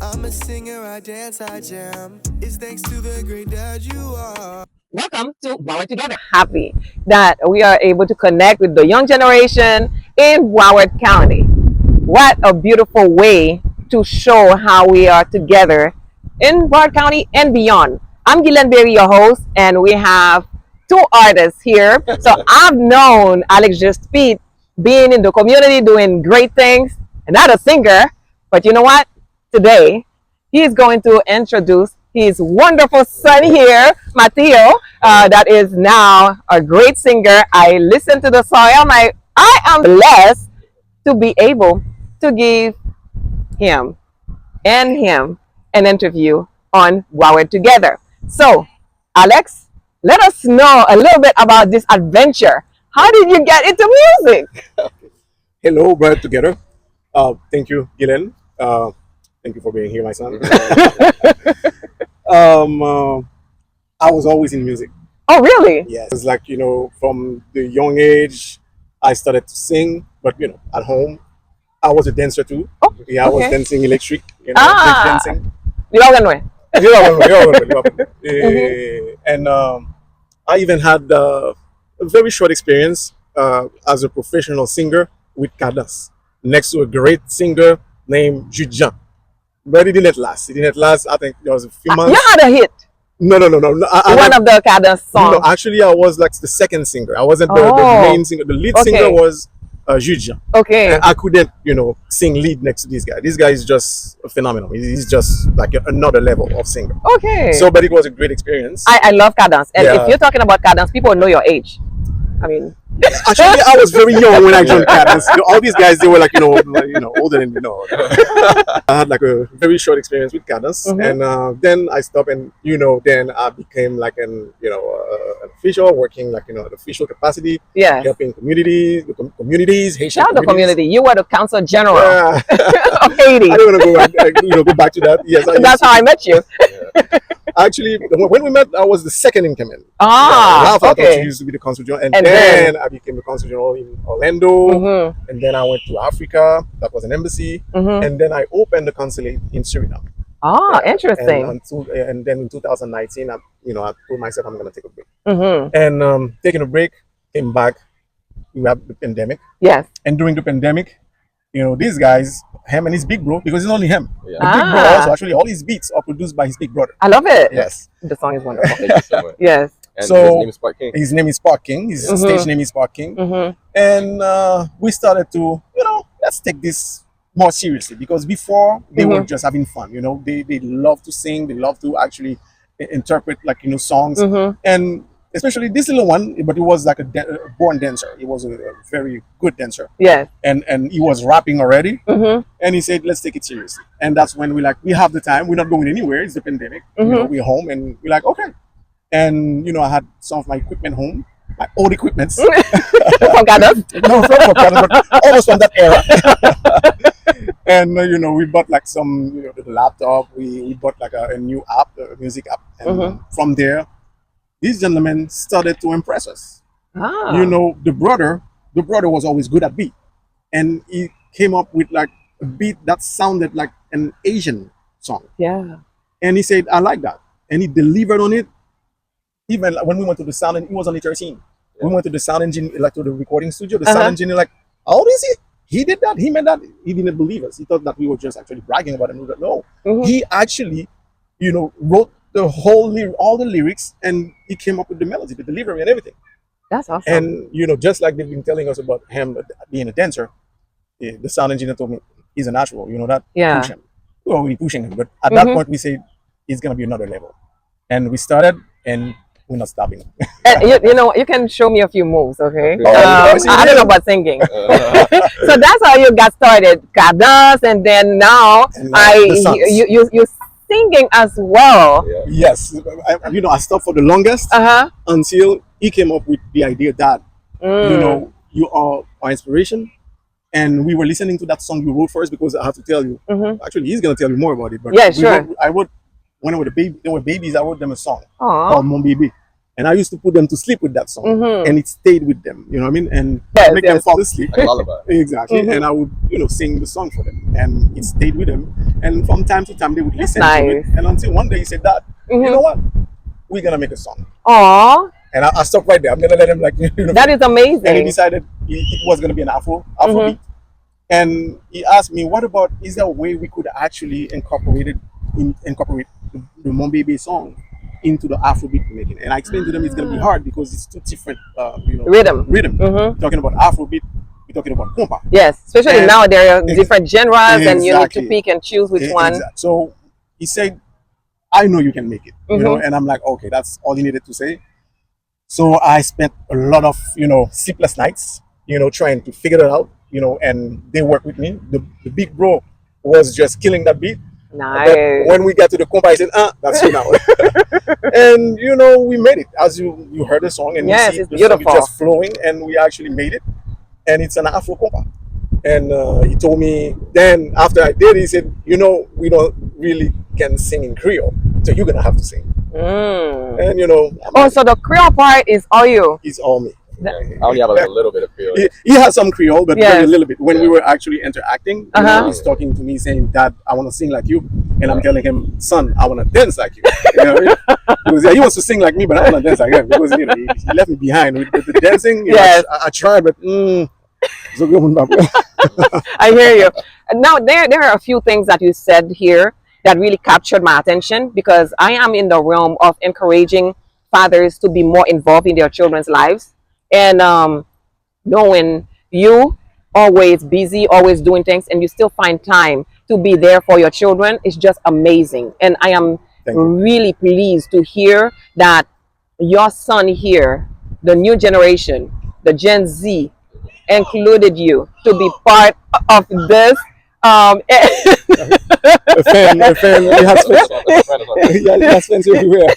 I'm a singer, I dance, I jam. It's thanks to the great dad you are. Welcome to Broward Together. Happy that we are able to connect with the young generation in Broward County. What a beautiful way to show how we are together in Broward County and beyond. I'm Gillian Berry, your host, and we have two artists here. So I've known Alex Jospitre being in the community doing great things, and not a singer, but you know what? Today, he is going to introduce his wonderful son here, Matheo, that is now a great singer. I listened to the song. I am blessed to be able to give him an interview on Broward Together. So, Alex, let us know a little bit about this adventure. How did you get into music? Hello, Broward Together. Thank you, Gillen. Thank you for being here, my son. I was always in music. Oh, really? Yes, it's like from the young age, I started to sing, but at home, I was a dancer too. Oh, Yeah, I was okay. dancing electric, break Ah, dancing. di ba ganun eh? And I even had a very short experience as a professional singer with Cadence next to a great singer named Jujan. But it didn't last. It didn't last. I think there was a few You months. had a hit, No. one of the Cadence No, songs. actually, I was like the second singer. I wasn't the Oh, main singer. The lead singer okay. was Jujan. Okay. And I couldn't, sing lead next to this guy. This guy is just phenomenal. He's just like another level of singer. Okay. So, but it was a great experience. I love Cadence. And if Yeah. you're talking about Cadence, people know your age. I mean, Actually, I was very young when I joined Cadence. All these guys, they were like, older than I had like a very short experience with Cadence, Mhm. and then I stopped, and then I became like an official, working like an official capacity, yes. helping communities, Haitian Shout out the communities. community. You were the council general Yeah. of Haiti. I don't want to go back, go back to that. Yes, That's how I met you. actually, when we met, I was the second in command. Ah, Ralph, I thought okay. she used to be the consul general, and, And then then- I became the consul general in Orlando, Mhm. and then I went to Africa. That was an embassy, Mhm. and then I opened the consulate in Suriname. Ah, Yeah. interesting. And then in 2019, I told myself I'm going to take a break, Mhm. and taking a break, came back. We had the pandemic, Yes. and during the pandemic, these guys, him and his big bro, because it's only him. Yeah. The big bro Ah. also, actually, all his beats are produced by his big brother. I love it. Yes. The song is wonderful. Thank you so much. Yes. And So- his name is Spark King. His name is Spark King. His Mhm. stage name is Spark King. Mhm. And we started to, let's take this more seriously, because before they were just having fun. They love to sing. They love to actually interpret like songs, Mhm. and especially this little one. But he was like a born dancer. He was a very good dancer, Yes. and he was rapping already. Mhm. And he said, let's take it seriously. And that's when we have the time. We're not going anywhere. It's the pandemic. Mhm. We're home, and we're like, okay. And I had some of my equipment home, my old equipments. From Cadence. No, from Canada, but almost from that era. And we bought like some the laptop. We bought like a new app, a music app, and Mhm. from there, these gentlemen started to impress us. Ah. The brother was always good at beat, and he came up with like a beat that sounded like an Asian song. Yeah. And he said, I like that. And he delivered on it. Even like, when we went to the sound, he was only 13. We went to the sound engineer, like to the recording studio. The sound engineer, like, how old is he? He did that. He made that. He didn't believe us. He thought that we were just actually bragging about it. And we were like, no. Mhm. He actually, wrote the all the lyrics, and he came up with the melody, the delivery, and everything. That's awesome. And just like they've been telling us about him being a dancer, the sound engineer told me he's a natural. You know that. Yeah. Push him. We were already pushing him, but at that Mhm. point we said it's gonna be another level, and we started, and we're not stopping. And you can show me a few moves, okay? Okay. I don't know about singing. So that's how you got started, Cadence, and then now And, you the Sons. you singing as well. Yeah. Yes, I stopped for the longest Uh-huh. until he came up with the idea that you are our inspiration, and we were listening to that song you wrote first, because I have to tell you. Mhm. Actually, he's gonna tell you more about it. But Yeah, we sure. I wrote when they were babies. I wrote them a song Aw. called "Mon Baby," And I used to put them to sleep with that song, and it stayed with them. You know what I mean? And Yes, make them fall asleep. Like a lullaby. Exactly. And I would, sing the song for them, and it stayed with them. And from time to time, they would listen to it. And until one day, he said, "Dad, you know what? We're gonna make a song." Aw, And I stopped right there. I'm gonna let him that is amazing. And he decided it was gonna be an Afrobeat. And he asked me, "What about? Is there a way we could actually incorporate the Mon Bébé song into the Afrobeat making?" And I explained to them it's gonna be hard because it's two different, Rhythm. We're talking about Afrobeat. We're talking about compa. Yes, especially And- now there are different genres, and you need to Exactly. pick and choose which one. Exactly. So he said, "I know you can make it." And I'm like, "Okay, that's all he needed to say." So I spent a lot of, sleepless nights, trying to figure it out, and they worked with me. The big bro was just killing that beat. Nice. But when we got to the compa, I said, "That's you now." And we made it. As you heard the song, and Yes, you see it's the song beautiful. is just flowing, and we actually made it. And it's an Afro compa. And he told me, then after I did, he said, "We don't really can sing in Creole, so you're gonna have to sing." And Oh, so the Creole part is all you. it's all me. I only have a little bit of Creole. He has some Creole, but Yes. very little bit. When we were actually interacting, he's talking to me saying, "Dad, I want to sing like you," and I'm telling him, "Son, I want to dance like you." You know what I mean? Because he wants to sing like me, but I want to dance like him because he left me behind with the dancing. Yes. I tried, but so good one, I hear you. Now, there are a few things that you said here that really captured my attention, because I am in the realm of encouraging fathers to be more involved in their children's lives. And knowing you always busy, always doing things, and you still find time to be there for your children is just amazing. And I am Thank you. really pleased to hear that your son here, the new generation, the Gen Z, included you to be part of this. The fan, he has fans. Yeah, he has fans everywhere.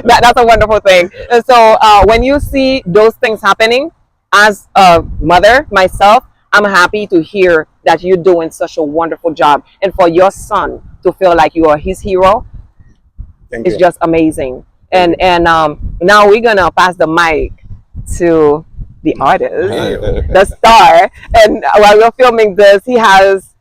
That's a wonderful thing. And so when you see those things happening, as a mother myself, I'm happy to hear that you're doing such a wonderful job. And for your son to feel like you are his hero, Thank it's you. just amazing. And now we're gonna pass the mic to the artist, the star. And while we're filming this, he has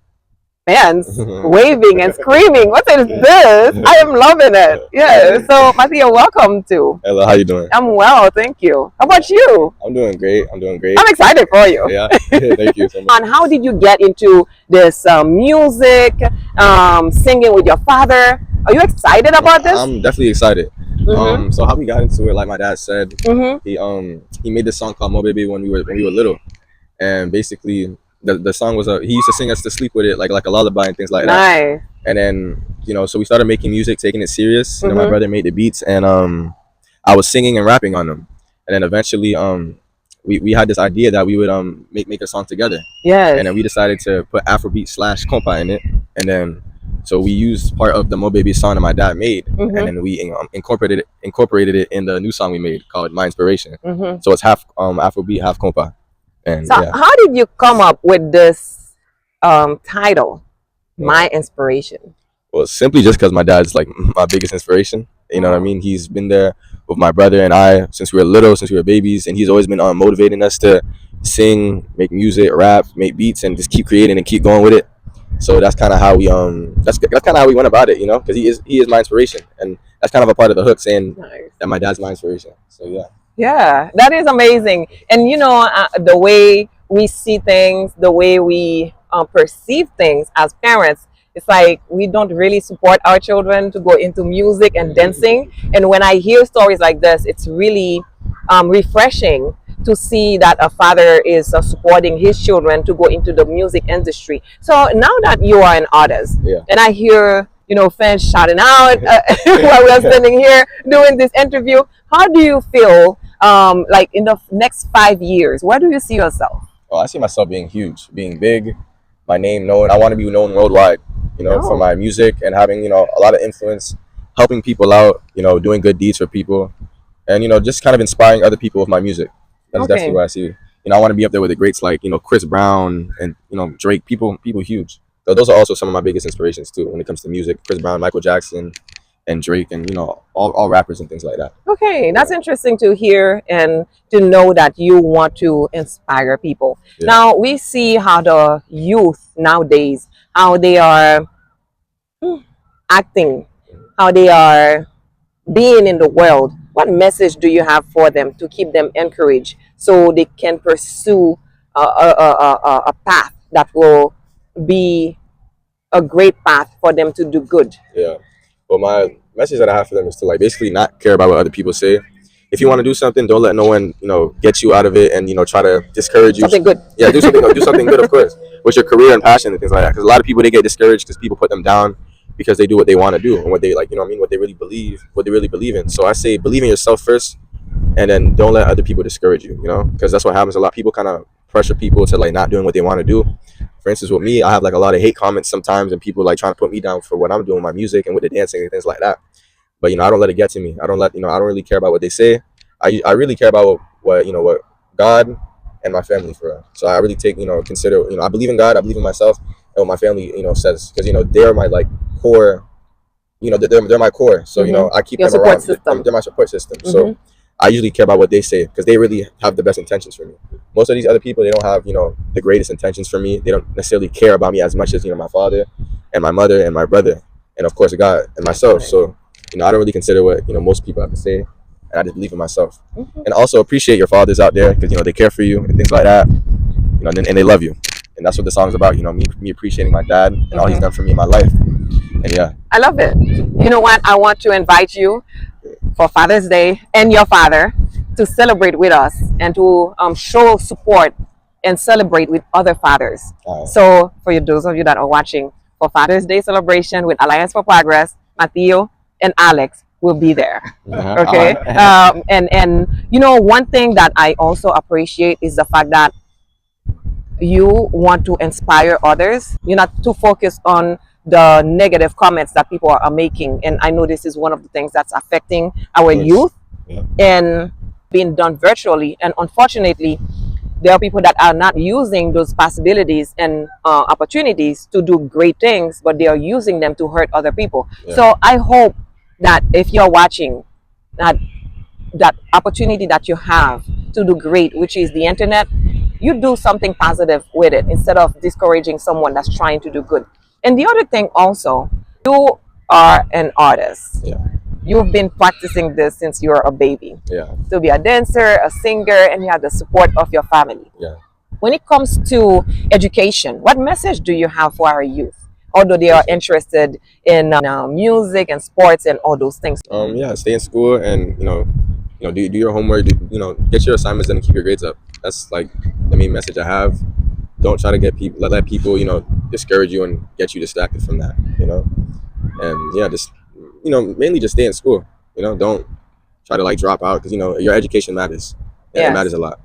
fans waving and screaming. What is this? I am loving it. Yeah. So Matheo, welcome to. Hello, how you doing? I'm well, thank you. How about you? I'm doing great. I'm excited for you. Yeah, thank you so much. And how did you get into this music, singing with your father? Are you excited about this? I'm definitely excited. So how we got into it, like my dad said, he made this song called "Mo Baby" when we were little, and basically the song was he used to sing us to sleep with it like a lullaby and things like that. Nice. And then so we started making music, taking it serious. My brother made the beats, and I was singing and rapping on them. And then eventually we had this idea that we would make a song together. Yes. And then we decided to put Afrobeat / compa in it, and then so we used part of the Mo Baby song that my dad made, and then we incorporated it in the new song we made called My Inspiration. So it's half Afrobeat, half compa. And So yeah. how did you come up with this title, My Inspiration? Well, simply just because my dad's like my biggest inspiration. You know what I mean? He's been there with my brother and I since we were little, since we were babies, and he's always been motivating us to sing, make music, rap, make beats, and just keep creating and keep going with it. So that's kind of how we that's kind of how we went about it, because he is my inspiration, and that's kind of a part of the hook, saying that my dad's my inspiration. So yeah. Yeah, that is amazing. And the way we see things, the way we perceive things as parents, it's like we don't really support our children to go into music and dancing. And when I hear stories like this, it's really refreshing to see that a father is supporting his children to go into the music industry. So now that you are an artist, and I hear fans shouting out while we're standing here doing this interview, how do you feel like in the next 5 years? Where do you see yourself? Oh, I see myself being huge, being big, my name known. I want to be known worldwide, for my music and having, a lot of influence, helping people out, doing good deeds for people, and, just kind of inspiring other people with my music. That's definitely what I see. I want to be up there with the greats like, Chris Brown and, Drake, people huge. So those are also some of my biggest inspirations too when it comes to music. Chris Brown, Michael Jackson, and Drake and all rappers and things like that. Okay, that's interesting to hear and to know that you want to inspire people. Yeah. Now we see how the youth nowadays, how they are acting, how they are being in the world. What message do you have for them to keep them encouraged so they can pursue a path that will be a great path for them to do good? Yeah. But my message that I have for them is to like basically not care about what other people say. If you want to do something, don't let no one get you out of it and try to discourage you. Something good. Yeah, do something good, of course, with your career and passion and things like that. Because a lot of people, they get discouraged because people put them down because they do what they want to do and what they like. What they really believe in. So I say believe in yourself first, and then don't let other people discourage you. Because that's what happens. A lot of people kind of pressure people to like not doing what they want to do. For instance, with me, I have like a lot of hate comments sometimes, and people like trying to put me down for what I'm doing with my music and with the dancing and things like that. But I don't let it get to me. I don't really care about what they say. I really care about what God and my family for real. So I really consider I believe in God, I believe in myself, and what my family says, because they're my like core. They're my core. So I keep Your them around. system. They're my support system. So I usually care about what they say because they really have the best intentions for me. Most of these other people, they don't have the greatest intentions for me. They don't necessarily care about me as much as my father and my mother and my brother, and of course God and myself. So I don't really consider what most people have to say, and I just believe in myself. And also appreciate your fathers out there, because they care for you and things like that. And they love you, and that's what the song's about. Me appreciating my dad and all he's done for me in my life. And yeah, I love it. You know what? I want to invite you for Father's Day and your father to celebrate with us and to show support and celebrate with other fathers. So for those of you that are watching, for Father's Day celebration with Alliance for Progress, Matheo and Alex will be there. Okay. And one thing that I also appreciate is the fact that you want to inspire others. You're not too focused on the negative comments that people are making. And I know this is one of the things that's affecting our youth and being done virtually. And unfortunately, there are people that are not using those possibilities and opportunities to do great things, but they are using them to hurt other people. So I hope that if you're watching, that opportunity that you have to do great, which is the internet, you do something positive with it instead of discouraging someone that's trying to do good. And the other thing also, you are an artist. You've been practicing this since you were a baby. To be a dancer, a singer, and you have the support of your family. When it comes to education, what message do you have for our youth, although they are interested in music and sports and all those things? Stay in school and do your homework. Get your assignments done and keep your grades up. That's like the main message I have. Don't try to let people discourage you and get you distracted from that. And just mainly just stay in school. Don't try to like drop out, because your education matters. It matters a lot.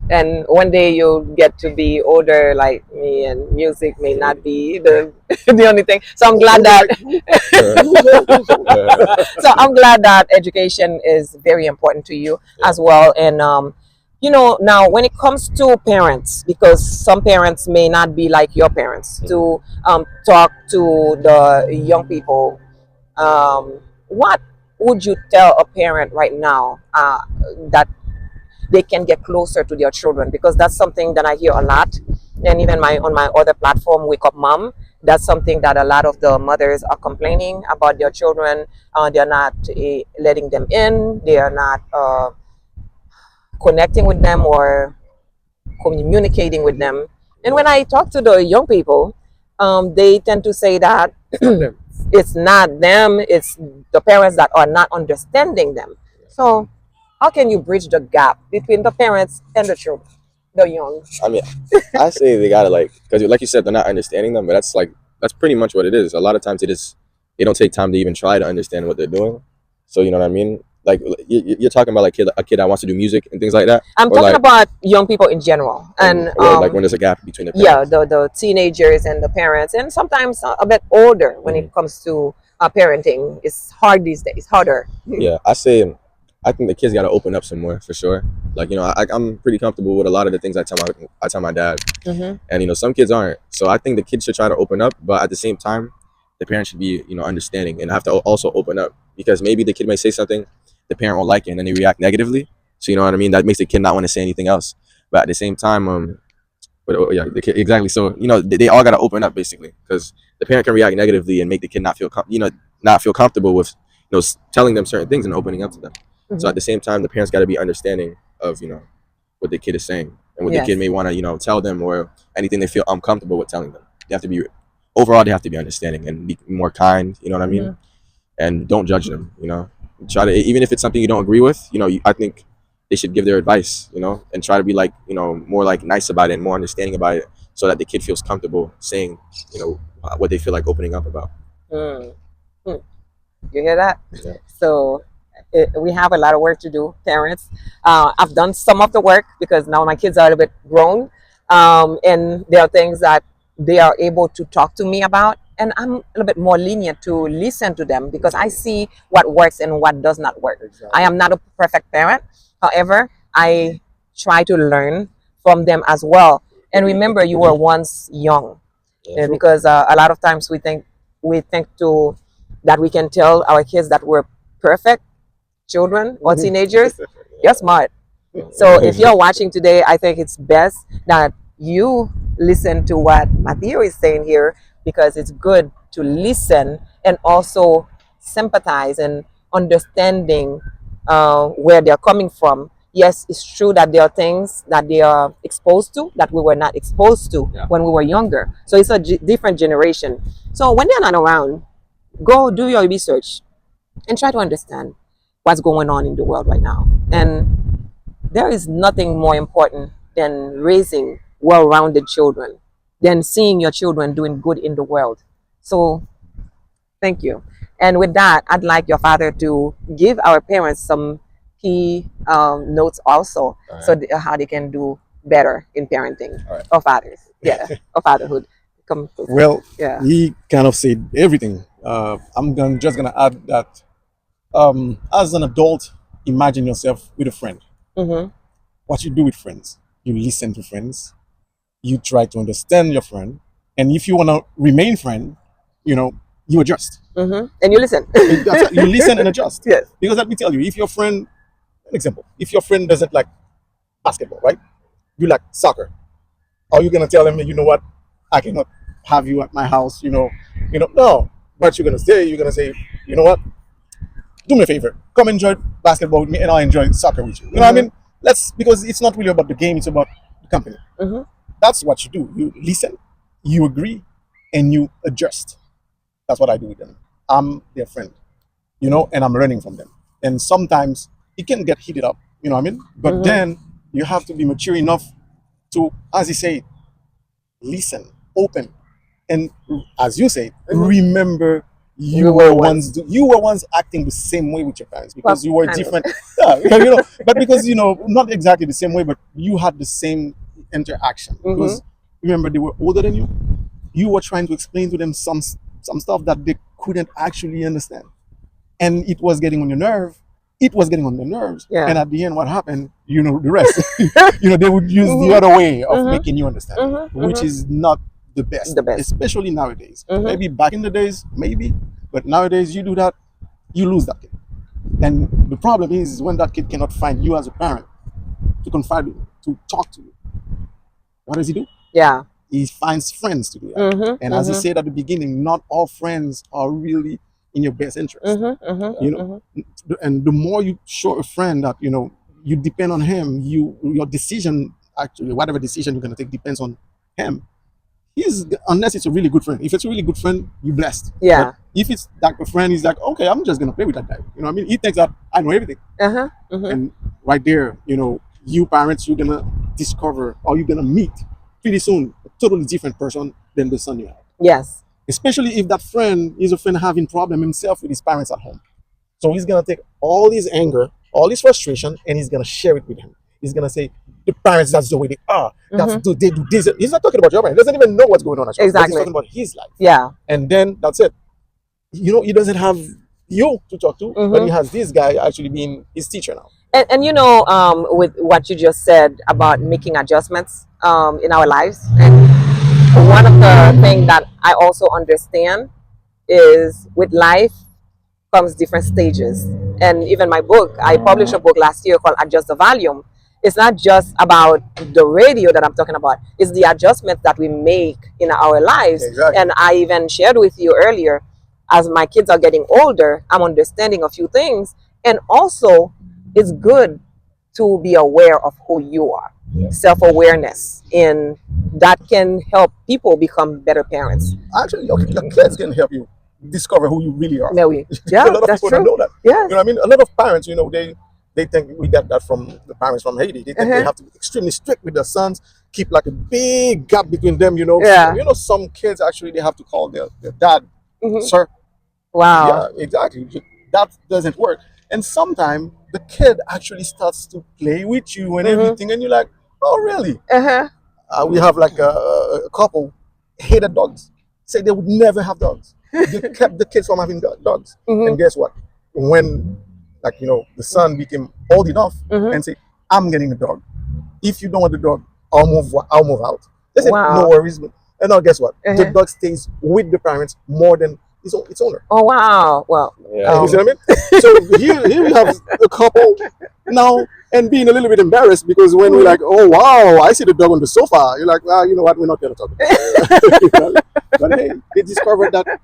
And one day you'll get to be older like me, and music may not be the only thing. So I'm glad that I'm glad that education is very important to you as well. And now when it comes to parents, because some parents may not be like your parents, to talk to the young people, what would you tell a parent right now that they can get closer to their children? Because that's something that I hear a lot, and even on my other platform, Wake Up Mom, that's something that a lot of the mothers are complaining about their children. They're not letting them in. They are not connecting with them or communicating with them. And when I talk to the young people, they tend to say that it's not them, it's the parents that are not understanding them. So how can you bridge the gap between the parents and the children, the young? I mean, I say they gotta because like you said, they're not understanding them, but that's pretty much what it is. A lot of times they don't take time to even try to understand what they're doing. So you know what I mean? Like you're talking about like a kid that wants to do music and things like that. I'm talking about young people in general, and like when there's a gap between the parents. the teenagers and the parents, and sometimes a bit older when it comes to parenting. It's hard these days, harder. I think the kids got to open up some more, for sure. Like, I'm pretty comfortable with a lot of the things I tell my dad. And, some kids aren't. So I think the kids should try to open up. But at the same time, the parent should be, understanding and have to also open up, because maybe the kid may say something the parent won't like it and then they react negatively. So you know what I mean? That makes the kid not want to say anything else. But at the same time, but yeah, the kid, exactly. So they all got to open up basically, because the parent can react negatively and make the kid not feel comfortable with telling them certain things and opening up to them. So at the same time, the parents got to be understanding of what the kid is saying and what the kid may want to tell them, or anything they feel uncomfortable with telling them. They have to be overall, they have to be understanding and be more kind. You know what I mean? And don't judge them. Try to, even if it's something you don't agree with. I think they should give their advice. And try to be like more like nice about it and more understanding about it, so that the kid feels comfortable saying what they feel like opening up about. You hear that? Yeah. So we have a lot of work to do, parents. I've done some of the work because now my kids are a little bit grown, and there are things that they are able to talk to me about, and I'm a little bit more lenient to listen to them because I see what works and what does not work. Exactly. I am not a perfect parent. However, I try to learn from them as well. And remember, you were once young, because a lot of times we think that we can tell our kids that we're perfect children or teenagers. You're smart. So if you're watching today, I think it's best that you listen to what Matheo is saying here, because it's good to listen and also sympathize and understanding where they're coming from. Yes, it's true that there are things that they are exposed to that we were not exposed to when we were younger. So it's a different generation. So when they're not around, go do your research and try to understand what's going on in the world right now. And there is nothing more important than raising well-rounded children, than seeing your children doing good in the world. So thank you. And with that, I'd like your father to give our parents some key notes also, so how they can do better in parenting or fathers. Yeah, or fatherhood. Well, Yeah. he kind of said everything. Just gonna add that as an adult, imagine yourself with a friend. What you do with friends, you listen to friends, you try to understand your friend, and if you want to remain friend, you adjust. And you listen. You listen and adjust. Yes. Because let me tell you, if your friend, an example, if your friend doesn't like basketball, right? You like soccer. Are you gonna tell him, you know what, I cannot have you at my house, no. But you're gonna say, you know what? Do me a favor. Come enjoy basketball with me and I'll enjoy soccer with you. You know what I mean? Because it's not really about the game, it's about the company. That's what you do. You listen, you agree, and you adjust. That's what I do with them. I'm their friend, and I'm learning from them. And sometimes it can get heated up, you know what I mean? But then you have to be mature enough to, as he said, listen, open, and as you say, remember you were once acting the same way with your parents because you were different. But because not exactly the same way, but you had the same interaction. Because remember, they were older than you. You were trying to explain to them some stuff that they couldn't actually understand, and it was getting on your nerve. It was getting on their nerves. Yeah. And at the end, what happened? The rest. They would use the other way of making you understand, which is not the best, especially nowadays. Maybe back in the days, maybe, but nowadays you do that, you lose that kid. And the problem is when that kid cannot find you as a parent to confide in, to talk to you. What does he do? Yeah. He finds friends to do that. And as he said at the beginning, not all friends are really in your best interest. And the more you show a friend that you depend on him, your decision, actually whatever decision you're going to take depends on him. Unless it's a really good friend. If it's a really good friend, you're blessed. Yeah. But if it's like a friend, he's like, okay, I'm just gonna play with that guy. You know what I mean? He thinks that I know everything. And right there, you parents, you're gonna discover, or you're gonna meet pretty soon a totally different person than the son you have. Yes. Especially if that friend is a friend having problem himself with his parents at home. So he's gonna take all his anger, all his frustration, and he's gonna share it with him. He's gonna say, the parents, that's the way they are. They do this. He's not talking about your parents. He doesn't even know what's going on. Exactly. He's talking about his life. Yeah. And then that's it. He doesn't have you to talk to, but he has this guy actually being his teacher now. And with what you just said about making adjustments in our lives, and one of the things that I also understand is with life comes different stages. And even my book, I published a book last year called Adjust the Volume. It's not just about the radio that I'm talking about, it's the adjustments that we make in our lives. Exactly. And I even shared with you earlier, as my kids are getting older, I'm understanding a few things. And also, it's good to be aware of who you are, self-awareness, and that can help people become better parents. Actually, your kids can help you discover who you really are. Maybe. A Yeah, lot of that's people true. don't know that. Yes. You know what I mean? A lot of parents, they think we got that from the parents from Haiti. They think they have to be extremely strict with their sons, keep like a big gap between them, Yeah. So, some kids actually they have to call their dad, sir. Wow. Yeah, exactly. That doesn't work. And sometimes the kid actually starts to play with you and everything, and you're like, oh, really? We have like a couple hated dogs. Say they would never have dogs. They kept the kids from having dogs. And guess what? When, the son became old enough and say, I'm getting a dog. If you don't want the dog, I'll move out. They said, Wow. no worries. And now guess what? The dog stays with the parents more than its owner. Oh, wow. Well, You see what I mean? So here we have a couple now and being a little bit embarrassed because when we're like, oh wow, I see the dog on the sofa, you're like, well, you know what, we're not going to talk about it. But hey, they discovered that,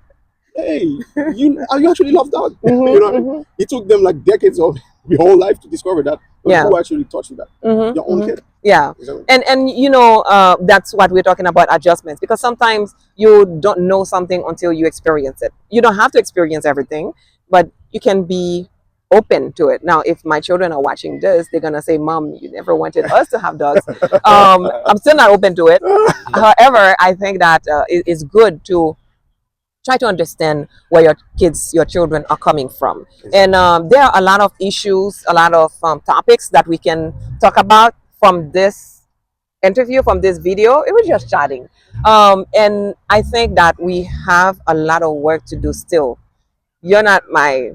hey, you actually love dogs. You know what I mean? It took them like decades of your whole life to discover that. But who actually taught you that? Your own kid. Yeah. You know what I mean? And that's what we're talking about, adjustments, because sometimes you don't know something until you experience it. You don't have to experience everything, but you can be open to it. Now, if my children are watching this, they're gonna say, Mom, you never wanted us to have dogs. I'm still not open to it. However, I think that it's good to try to understand where your children are coming from. And there are a lot of issues, a lot of topics that we can talk about from this interview, from this video. It was just chatting. And I think that we have a lot of work to do still. You're not my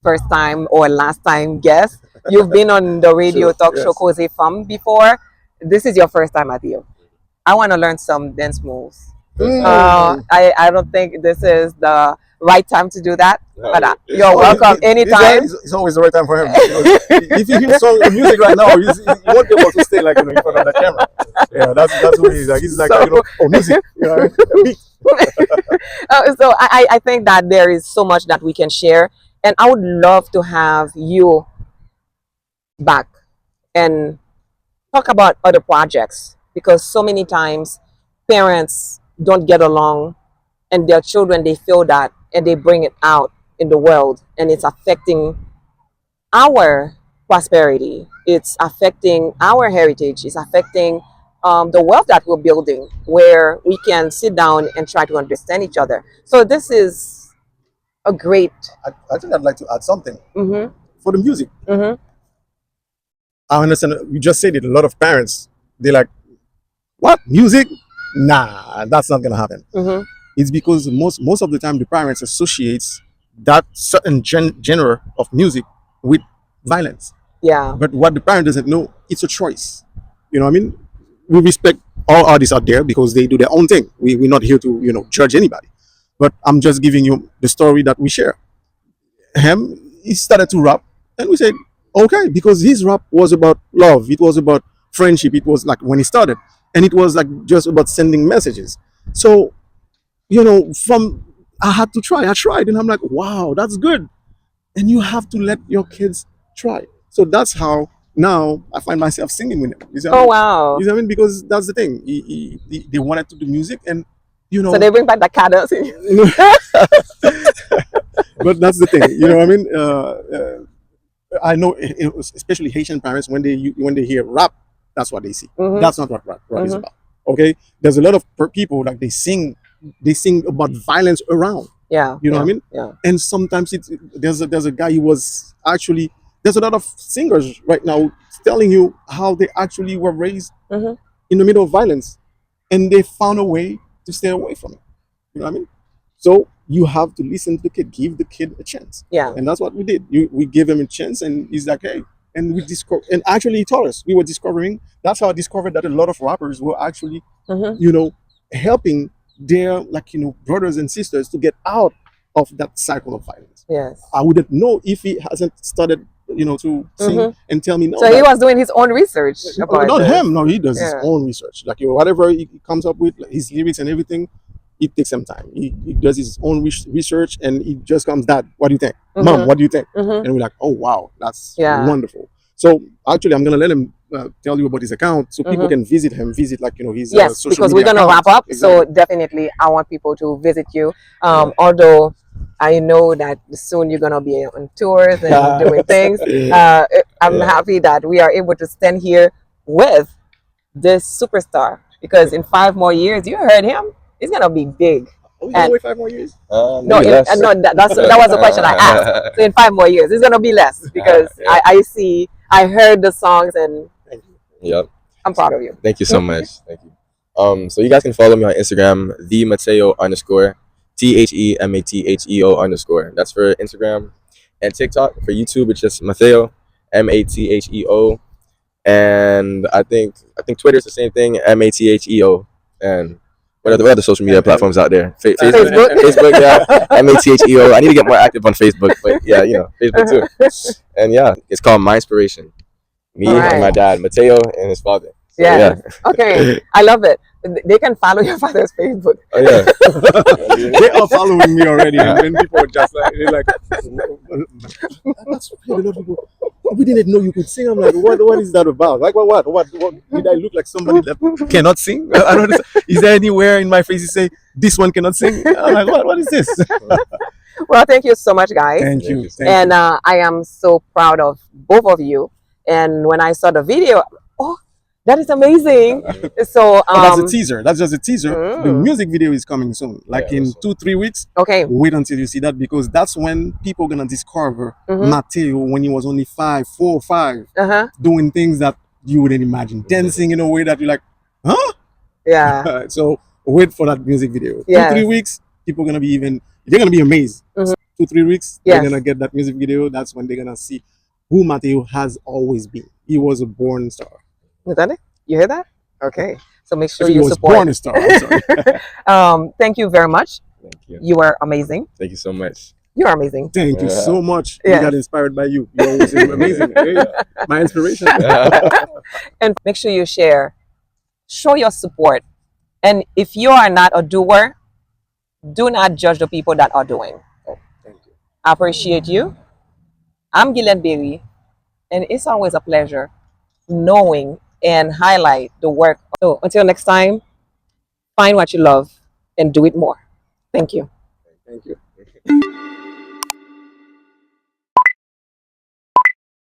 first time or last time guest. You've been on the radio talk show Cause Femme before. This is your first time, Matheo. I want to learn some dance moves. I don't think this is the right time to do that, but you're welcome anytime. It's always the right time for him. If you hear some music right now, you won't be able to stay like in front of the camera. Yeah, that's what he's like. He's like, music. Beat. So I think that there is so much that we can share, and I would love to have you back and talk about other projects, because so many times parents don't get along and their children, they feel that and they bring it out in the world, and it's affecting our prosperity, it's affecting our heritage, it's affecting the wealth that we're building, where we can sit down and try to understand each other. So this is a great I think I'd like to add something for the music. Mhm. I understand. You just said it. A lot of parents, they're like, "What music? Nah, that's not gonna happen." It's because most of the time the parents associates that certain genre of music with violence. Yeah. But what the parent doesn't know, it's a choice. You know what I mean? We respect all artists out there because they do their own thing. We're not here to judge anybody. But I'm just giving you the story that we share. He started to rap, and we said, okay, because his rap was about love. It was about friendship. It was like when he started, and it was like just about sending messages. So, I had to try. I tried, and I'm like, wow, that's good. And you have to let your kids try. So that's how now I find myself singing with them. You see what I Oh mean? wow. You see what I mean? Because that's the thing. They wanted to do music, and So they bring back the cadence in you. But that's the thing. You know what I mean? I know, especially Haitian parents, when they hear rap, that's what they see. That's not what rap is about. Okay, there's a lot of people like they sing about violence around. Yeah. You know what I mean? Yeah. And sometimes there's a guy who was actually, there's a lot of singers right now telling you how they actually were raised in the middle of violence, and they found a way to stay away from it. You know what I mean? So you have to listen to the kid, give the kid a chance. Yeah. And that's what we did. We gave him a chance, and he's like, hey. And and actually he taught us. We were discovering. That's how I discovered that a lot of rappers were actually, helping their, like, brothers and sisters to get out of that cycle of violence. Yes. I wouldn't know if he hasn't started, to sing and tell me no. So he was doing his own research about not this. him. No, he does his Yeah. own research. Like, whatever he comes up with, like, his lyrics and everything, it takes some time. He does his own research, and he just comes, Dad, what do you think? Mom, what do you think? And we're like, oh wow, that's wonderful. So actually, I'm gonna let him tell you about his account, so people can visit him, like, his Yes, social because media we're gonna account. wrap up. Exactly. So definitely, I want people to visit you. Although I know that soon you're gonna be on tours and doing things. I'm happy that we are able to stand here with this superstar, because in 5 more years, you heard him, he's gonna be big. Oh, he's gonna wait 5 more years? No, Maybe less. that was the question I asked. So in 5 more years, it's gonna be less, because I heard the songs, and Yep. I'm proud of you. Thank you so much. Thank you. So you guys can follow me on Instagram, the Matheo _ THEMATHEO _. That's for Instagram, and TikTok. For YouTube, it's just Matheo, MATHEO, and I think Twitter is the same thing, MATHEO, and what other social media platforms out there? Facebook, yeah, MATHEO. I need to get more active on Facebook, but yeah, Facebook too. And yeah, it's called My Inspiration. Me and my dad, Matheo, and his father. So, yeah. Okay. I love it. They can follow your father's Facebook. Oh yeah. They are following me already, and then people are just like, they're like, that's a lot of people. We didn't know you could sing. I'm like, what is that about? Like, what did I look like somebody that cannot sing? I don't understand. Is there anywhere in my face you say this one cannot sing? I'm like, what is this? Well, thank you so much, guys. Thank you. And I am so proud of both of you. And when I saw the video, oh, that is amazing. So that's a teaser. That's just a teaser. The music video is coming soon, like in 2-3 weeks. Okay. Wait until you see that, because that's when people are gonna discover Matheo when he was only 4 or 5, doing things that you wouldn't imagine, dancing in a way that you're like, huh? Yeah. So wait for that music video. Yes. 2-3 weeks, people are gonna be they're gonna be amazed. 2-3 weeks, they're gonna get that music video. That's when they're gonna see who Matheo has always been. He was a born star. Is that it? You hear that? Okay. So make sure He you was support. born a star. I'm sorry. Thank you very much. Thank you. You are amazing. Thank you so much. You are amazing. Thank you so much. Yeah. We got inspired by you. You're always amazing. Hey, my inspiration. And make sure you share. Show your support. And if you are not a doer, do not judge the people that are doing. Thank you. I appreciate you. I'm Gillian Berry, and it's always a pleasure knowing and highlight the work. So until next time, find what you love and do it more. Thank you. Thank you.